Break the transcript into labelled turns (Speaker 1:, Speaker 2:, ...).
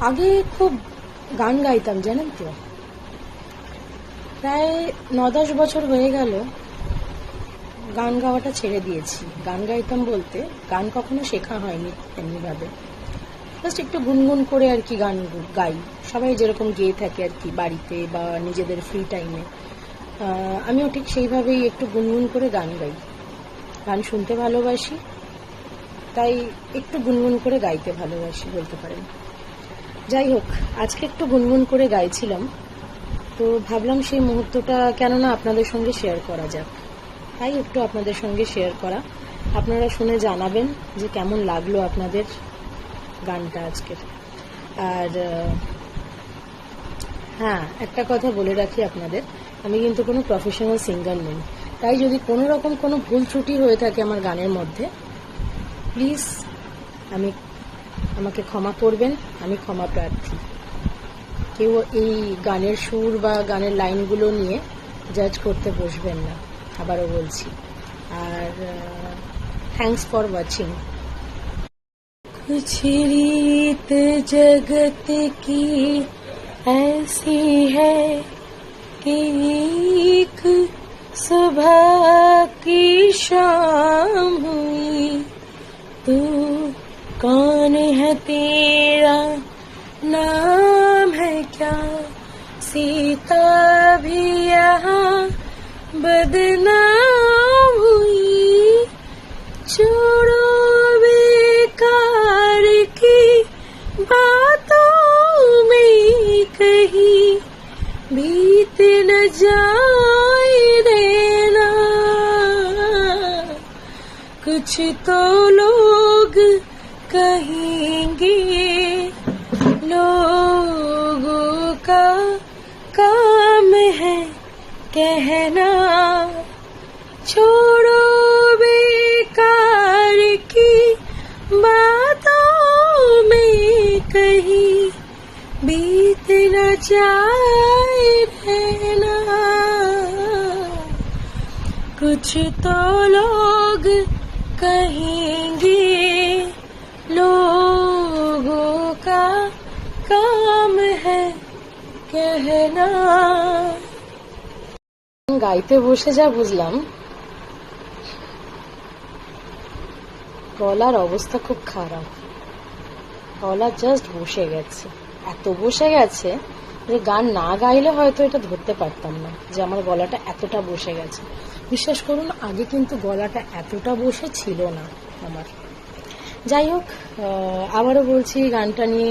Speaker 1: আগে খুব গান গাইতাম, জানেন তো। প্রায় 9-10 বছর হয়ে গেল গান গাওয়াটা ছেড়ে দিয়েছি। গান গাইতাম বলতে গান কখনো শেখা হয়নি এমনিভাবে, জাস্ট একটু গুনগুন করে আর কি গান গাই। সবাই যেরকম গেয়ে থাকে আর কি, বাড়িতে বা নিজেদের ফ্রি টাইমে। আমিও ঠিক সেইভাবেই একটু গুনগুন করে গান গাই। গান শুনতে ভালোবাসি, তাই একটু গুনগুন করে গাইতে ভালোবাসি বলতে পারেন। যাই হোক, আজকে একটু গুনগুন করে গাইছিলাম, তো ভাবলাম সেই মুহূর্তটা কেননা আপনাদের সঙ্গে শেয়ার করা যাক, তাই একটু আপনাদের সঙ্গে শেয়ার করা। আপনারা শুনে জানাবেন যে কেমন লাগলো আপনাদের গানটা আজকের। আর হ্যাঁ, একটা কথা বলে রাখি আপনাদের, আমি কিন্তু কোনো প্রফেশনাল সিঙ্গার নই, তাই যদি কোনো রকম কোনো ভুল ত্রুটি হয়ে থাকে আমার গানের মধ্যে, প্লিজ আমাকে ক্ষমা করবেন, আমি ক্ষমা প্রার্থী। কেউ এই গানের সুর বা গানের লাইনগুলো নিয়ে জাজ করতে বসবেন না, আবারও বলছি। আর থ্যাঙ্কস ফর ওয়াচিং। कुछ रीत जगत की ऐसी है कि एक सुबह की शाम हुई, तू कौन है, तेरा नाम है क्या, सीता भी यहाँ बदनाम हुई। छोड़ो बेकार की बातों में कहीं बीत न जाए देना। कुछ तो लोग कहेंगे, लोगों का काम है कहना। छोड़ो बेकार की बातों में कहीं बीत न जाए रहना। कुछ तो लोग कहेंगे, लोगों का काम है कहना। গাইতে বসে যা বুঝলাম, গলার অবস্থা খুব খারাপ। গলা জাস্ট বসে গেছে, এত বসে গেছে যে গান না গাইলে হয়তো এটা ধরতে পারতাম না যে আমার গলাটা এতটা বসে গেছে। বিশ্বাস করুন, আগে কিন্তু গলাটা এতটা বসে ছিল না আমার। যাই হোক, আবারও বলছি, গানটা নিয়ে